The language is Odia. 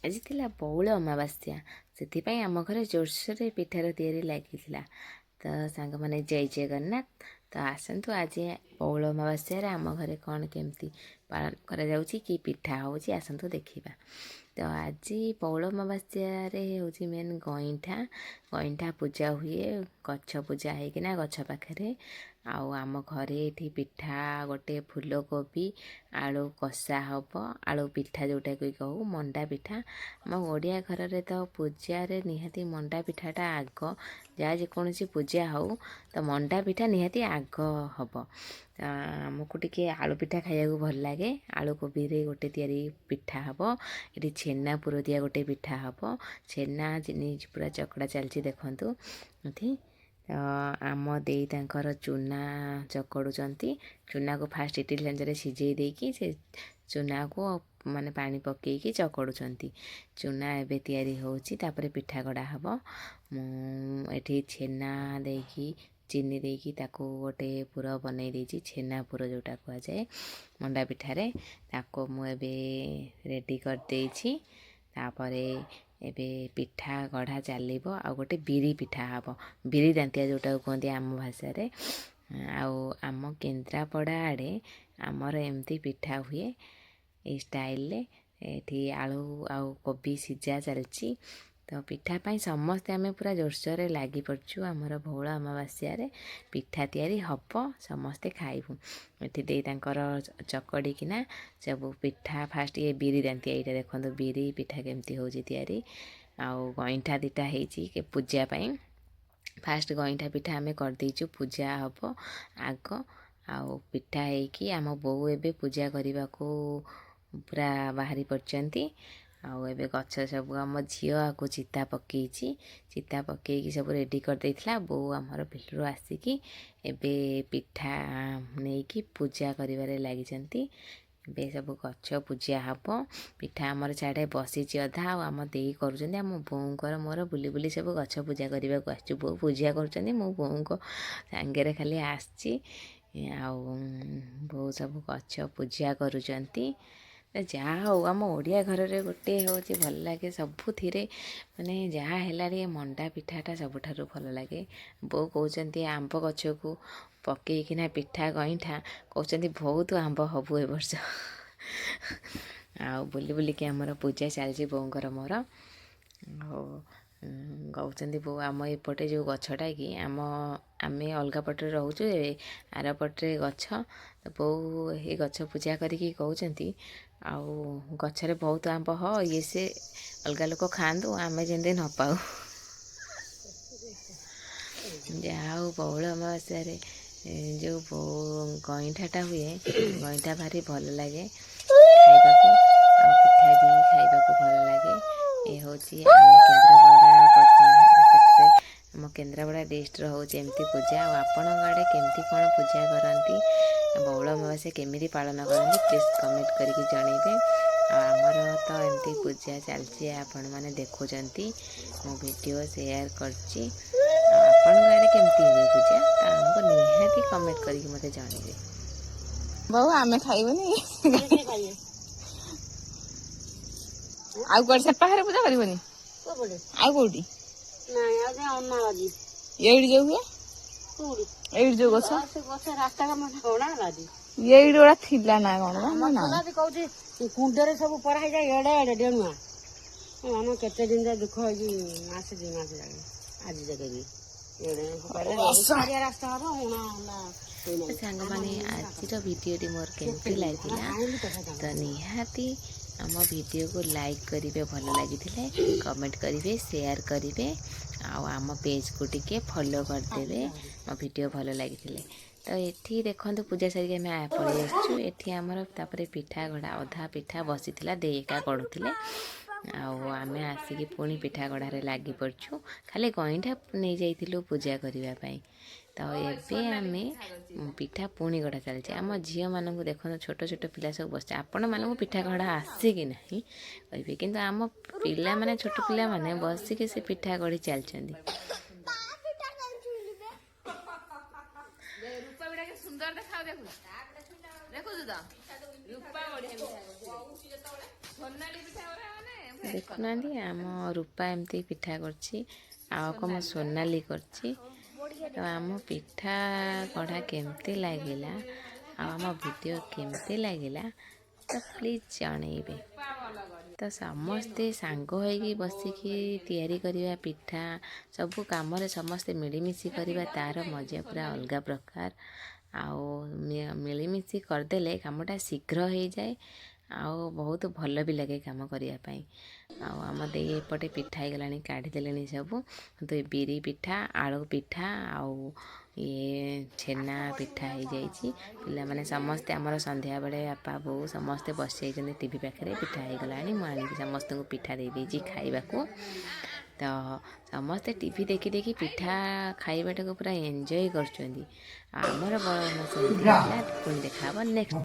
ଆଜି ଥିଲା ବଉଳ ଅମାବାସ୍ୟା, ସେଥିପାଇଁ ଆମ ଘରେ ଜୋରସୋରରେ ପିଠାର ତିଆରି ଲାଗିଥିଲା। ତ ସାଙ୍ଗମାନେ ଜୟ ଜଗନ୍ନାଥ। ତ ଆସନ୍ତୁ ଆଜି ବଉଳ ଅମାବାସ୍ୟାରେ ଆମ ଘରେ କ'ଣ କେମିତି ପାଳନ କରାଯାଉଛି, କି ପିଠା ହେଉଛି, ଆସନ୍ତୁ ଦେଖିବା। ତ ଆଜି ବଉଳ ଅମାବାସ୍ୟାରେ ହେଉଛି ମେନ୍ ଗଇଁଠା ପୂଜା ହୁଏ, ଗଛ ପୂଜା ହେଇକିନା ଗଛ ପାଖରେ। ଆଉ ଆମ ଘରେ ଏଠି ପିଠା ଗୋଟେ ଫୁଲକୋବି ଆଳୁ କଷା ହେବ, ଆଳୁ ପିଠା ଯେଉଁଟାକୁ କହୁ ମଣ୍ଡା ପିଠା। ଆମ ଓଡ଼ିଆ ଘରରେ ତ ପୂଜାରେ ନିହାତି ମଣ୍ଡା ପିଠାଟା ଆଗ, ଯାହା ଯେକୌଣସି ପୂଜା ହେଉ ତ ମଣ୍ଡା ପିଠା ନିହାତି ଆଗ ହେବ। ଆମକୁ ଟିକେ ଆଳୁ ପିଠା ଖାଇବାକୁ ଭଲ ଲାଗେ। ଆଳୁ କୋବିରେ ଗୋଟେ ତିଆରି ପିଠା ହେବ, ଏଠି ଛେନା ପୁର ଦିଆ ଗୋଟେ ପିଠା ହେବ। ଛେନା ଚିନି ପୁରା ଚକଡ଼ା ଚାଲିଛି ଦେଖନ୍ତୁ ଏଠି। ଆମ ଦେଇ ତାଙ୍କର ଚୁନା ଚକଡ଼ୁଛନ୍ତି। ଚୁନାକୁ ଫାଷ୍ଟ ଇଟିଲି ଛାଞ୍ଚରେ ସିଝେଇ ଦେଇକି ସେ ଚୁନାକୁ ମାନେ ପାଣି ପକାଇକି ଚକଡ଼ୁଛନ୍ତି। ଚୁନା ଏବେ ତିଆରି ହେଉଛି, ତାପରେ ପିଠା ଗଢ଼ା ହେବ। ମୁଁ ଏଠି ଛେନା ଦେଇକି ଚିନି ଦେଇକି ତାକୁ ଗୋଟେ ପୁର ବନେଇ ଦେଇଛି, ଛେନା ପୁର ଯେଉଁଟା କୁହାଯାଏ ମଣ୍ଡା ପିଠାରେ। ତାକୁ ମୁଁ ଏବେ ରେଡ଼ି କରିଦେଇଛି। ତାପରେ ଏବେ ପିଠା ଗଢ଼ା ଚାଲିବ। ଆଉ ଗୋଟେ ବିରି ପିଠା ହେବ, ବିରି ଦାନ୍ତିଆ ଯେଉଁଟାକୁ କୁହନ୍ତି ଆମ ଭାଷାରେ। ଆଉ ଆମ କେନ୍ଦ୍ରାପଡ଼ା ଆଡ଼େ ଆମର ଏମିତି ପିଠା ହୁଏ ଏଇ ଷ୍ଟାଇଲରେ। ଏଠି ଆଳୁ ଆଉ କୋବି ସିଝା ଚାଲିଛି। ତ ପିଠା ପାଇଁ ସମସ୍ତେ ଆମେ ପୁରା ଜୋରସୋରରେ ଲାଗି ପଡ଼ିଛୁ। ଆମର ବଉଳ ଅମାବାସ୍ୟାରେ ପିଠା ତିଆରି ହେବ, ସମସ୍ତେ ଖାଇବୁ। ଏଠି ଦେଇ ତାଙ୍କର ଚକଡ଼ିକିନା ସବୁ ପିଠା ଫାଷ୍ଟ ଇଏ ବିରି ଦାନ୍ତିଆ, ଏଇଟା ଦେଖନ୍ତୁ ବିରି ପିଠା କେମିତି ହେଉଛି ତିଆରି। ଆଉ ଗଇଁଠା ଦୁଇଟା ହେଇଛି ପୂଜା ପାଇଁ। ଫାଷ୍ଟ ଗଇଁଠା ପିଠା ଆମେ କରିଦେଇଛୁ, ପୂଜା ହେବ ଆଗ। ଆଉ ପିଠା ହେଇକି ଆମ ବୋଉ ଏବେ ପୂଜା କରିବାକୁ ପୁରା ବାହାରି ପଡ଼ିଛନ୍ତି। ଆଉ ଏବେ ଗଛ ସବୁ ଆମ ଝିଅ ଆକୁ ଚିତା ପକେଇଛି, ଚିତା ପକେଇକି ସବୁ ରେଡ଼ି କରିଦେଇଥିଲା। ବୋଉ ଆମର ବିଲରୁ ଆସିକି ଏବେ ପିଠା ନେଇକି ପୂଜା କରିବାରେ ଲାଗିଛନ୍ତି। ଏବେ ସବୁ ଗଛ ପୂଜା ହେବ। ପିଠା ଆମର ସିଆଡ଼େ ବସିଛି ଅଧା, ଆଉ ଆମ ଦେଇ କରୁଛନ୍ତି। ଆମ ବୋଉଙ୍କର ମୋର ବୁଲି ବୁଲି ସବୁ ଗଛ ପୂଜା କରିବାକୁ ଆସିଛୁ। ବୋଉ ପୂଜା କରୁଛନ୍ତି, ମୁଁ ବୋଉଙ୍କ ସାଙ୍ଗରେ ଖାଲି ଆସିଛି। ଆଉ ବୋଉ ସବୁ ଗଛ ପୂଜା କରୁଛନ୍ତି। ଯାହା ହଉ ଆମ ଓଡ଼ିଆ ଘରରେ ଗୋଟେ ହେଉଛି ଭଲ ଲାଗେ ସବୁଥିରେ, ମାନେ ଯାହା ହେଲା ଟିକେ ମଣ୍ଡା ପିଠାଟା ସବୁଠାରୁ ଭଲ ଲାଗେ। ବୋଉ କହୁଛନ୍ତି ଆମ୍ବ ଗଛକୁ ପକେଇକିନା ପିଠା ଗଇଁଠା କହୁଛନ୍ତି ବହୁତ ଆମ୍ବ ହବୁ ଏ ବର୍ଷ। ଆଉ ବୁଲି ବୁଲିକି ଆମର ପୂଜା ଚାଲିଛି ବୋଉଙ୍କର ମୋର। ଆଉ କହୁଛନ୍ତି ବୋଉ ଆମ ଏପଟେ ଯେଉଁ ଗଛଟା କି ଆମେ ଅଲଗା ପଟରେ ରହୁଛୁ, ଆର ପଟରେ ଗଛ। ତ ବୋଉ ଏ ଗଛ ପୂଜା କରିକି କହୁଛନ୍ତି ଆଉ ଗଛରେ ବହୁତ ଆମ୍ବ ଇଏ ସେ ଅଲଗା ଲୋକ ଖାଆନ୍ତୁ, ଆମେ ଯେମିତି ନ ପାଉ। ଯାହା ହଉ ବଉଳ ଅମାବାସ୍ୟାରେ ଯେଉଁ ଗଇଁଠାଟା ହୁଏ, ଗଇଁଠା ଭାରି ଭଲ ଲାଗେ ଖାଇବାକୁ। ଆଉ ପିଠା ବି ଖାଇବାକୁ ଭଲ ଲାଗେ। ଏ ହେଉଛି ଆମ କେନ୍ଦ୍ରାପଡ଼ା ପଟରେ, ଆମ କେନ୍ଦ୍ରାପଡ଼ା ଡିଷ୍ଟ୍ରିକ୍ଟର ହେଉଛି ଏମିତି ପୂଜା। ଆଉ ଆପଣଙ୍କ ଆଡ଼େ କେମିତି କ'ଣ ପୂଜା କରନ୍ତି, ବଉଳ ଅମାବାସ୍ୟା କେମିତି ପାଳନ କରନ୍ତି, ପ୍ଲିଜ୍ କମେଣ୍ଟ କରିକି ଜଣେଇବେ। ଆଉ ଆମର ତ ଏମିତି ପୂଜା ଚାଲିଛି, ଆପଣମାନେ ଦେଖୁଛନ୍ତି, ମୁଁ ଭିଡ଼ିଓ ସେୟାର କରିଛି। ଆଉ ଆପଣଙ୍କ ଆଡ଼େ କେମିତି ହୁଏ ପୂଜା, ତ ଆମକୁ ନିହାତି କମେଣ୍ଟ କରିକି ମୋତେ ଜଣେଇବେ। ବୋଉ ଆମେ ଖାଇବୁନି, ଆଉ କୁଆଡେ ସେ ପାଖରେ ପୂଜା କରିବନି? ଆଉ କୋଉଠି? ଏଇଠି ଯୋଉ ହୁଏ, ଏଇଠି ଯୋଉ ଗଛ ଏଇଠି ଗୋଟା ଥିଲା ନା କଣ କହୁଛି କୁଣ୍ଡରେ ସବୁ ପରା ହେଇଯାଏ ଏଡେ ଏଡେ ଡେଣୁଆ। ଆମ କେତେ ଦିନ ଦୁଃଖ ହେଇଛି, ମାସେ 2 ମାସ ଯାଏ ଆଜି ଯାକେ ବି ରାସ୍ତା ହବ। ସାଙ୍ଗମାନେ ଆଜିର ଭିଡ଼ିଓଟି ମୋର କେମିତି ଲାଗିଲା, ତ ନିହାତି ଆମ ଭିଡ଼ିଓକୁ ଲାଇକ୍ କରିବେ, ଭଲ ଲାଗିଥିଲେ କମେଣ୍ଟ କରିବେ, ସେୟାର କରିବେ। ଆଉ ଆମ ପେଜ୍କୁ ଟିକେ ଫଲୋ କରିଦେବେ ମୋ ଭିଡ଼ିଓ ଭଲ ଲାଗିଥିଲେ। ତ ଏଠି ଦେଖନ୍ତୁ ପୂଜା ସାରିକି ଆମେ ପଳେଇ ଆସିଛୁ। ଏଠି ଆମର ତାପରେ ପିଠା ଗଢ଼ା, ଅଧା ପିଠା ବସିଥିଲା, ଦେଇ ଏକା ଗଢ଼ୁଥିଲେ। ଆଉ ଆମେ ଆସିକି ପୁଣି ପିଠା ଗଢ଼ାରେ ଲାଗି ପଡ଼ିଛୁ। ଖାଲି ଗଇଁଠା ନେଇଯାଇଥିଲୁ ପୂଜା କରିବା ପାଇଁ। ତ ଏବେ ଆମେ ପିଠା ପୁଣି ଗଢ଼ା ଚାଲିଛି। ଆମ ଝିଅମାନଙ୍କୁ ଦେଖନ୍ତୁ, ଛୋଟ ଛୋଟ ପିଲା ସବୁ ବସିছে। ଆପଣମାନଙ୍କୁ ପିଠା ଗଢ଼ା ଆସେ କି ନାହିଁ କହିବେ, କିନ୍ତୁ ଆମ ପିଲାମାନେ, ଛୋଟ ପିଲାମାନେ ବସିକି ସେ ପିଠା ଗଢ଼ି ଚାଲିଛନ୍ତି। ସୁନ୍ଦର ଦେଖା ଦେଖୁଛୁ ତ ରୂପା ବଢିଆ ପିଠା ଦେଖୁନାହାନ୍ତି ଆମ ରୂପା ଏମିତି ପିଠା କରିଛି, ଆଉ କମ ସୋନାଲି କରିଛି। ତ ଆମ ପିଠା ଗଢ଼ା କେମିତି ଲାଗିଲା ଆଉ ଆମ ଭିଡ଼ିଓ କେମିତି ଲାଗିଲା ତ ପ୍ଲିଜ୍ ଜଣେଇବେ। ତ ସମସ୍ତେ ସାଙ୍ଗ ହୋଇକି ବସିକି ତିଆରି କରିବା ପିଠା, ସବୁ କାମରେ ସମସ୍ତେ ମିଳିମିଶି କରିବା, ତା'ର ମଜା ପୁରା ଅଲଗା ପ୍ରକାର। ଆଉ ମିଳିମିଶି କରିଦେଲେ କାମଟା ଶୀଘ୍ର ହେଇଯାଏ, ଆଉ ବହୁତ ଭଲ ବି ଲାଗେ କାମ କରିବା ପାଇଁ। ଆଉ ଆମ ଦେଇ ଏପଟେ ପିଠା ହେଇଗଲାଣି, କାଢ଼ିଦେଲେଣି ସବୁ। ତ ବିରି ପିଠା, ଆଳୁ ପିଠା ଆଉ ଇଏ ଛେନା ପିଠା ହେଇଯାଇଛି। ପିଲାମାନେ ସମସ୍ତେ ଆମର ସନ୍ଧ୍ୟାବେଳେ ବାପା ବୋଉ ସମସ୍ତେ ବସିଯାଇଛନ୍ତି ଟିଭି ପାଖରେ। ପିଠା ହେଇଗଲାଣି, ମୁଁ ଆଣିକି ସମସ୍ତଙ୍କୁ ପିଠା ଦେଇଦେଇଛି ଖାଇବାକୁ। ତ ସମସ୍ତେ ଟିଭି ଦେଖି ଦେଖି ପିଠା ଖାଇବାଟାକୁ ପୁରା ଏନ୍ଜୟ କରୁଛନ୍ତି। ଆମର ସେମିତି ହେଇଥିଲା। ପୁଣି ଦେଖା ହେବ ନେକ୍ସଟ।